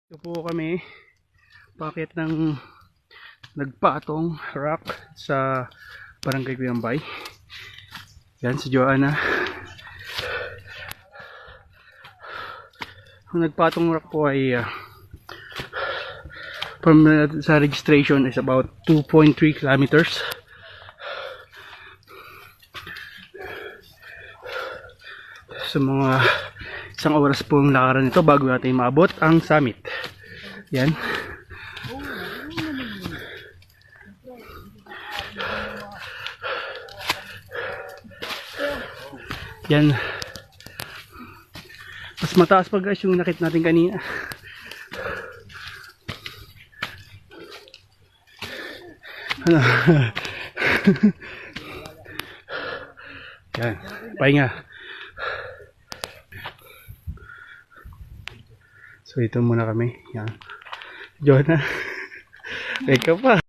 Ito po kami pakit ng nagpatong rock sa Barangay Cuyambay. Yan si Joanna. Ang nagpatong rock po ay from sa registration is about 2.3 kilometers. Sa mga isang oras po ang lakaran nito bago natin maabot ang summit. Yan. Yan. Mas mataas pa guys yung nakita natin kanina. Ano? Yan. Pahinga. So ito muna kami. Yan. Jonah. Ikaw pa.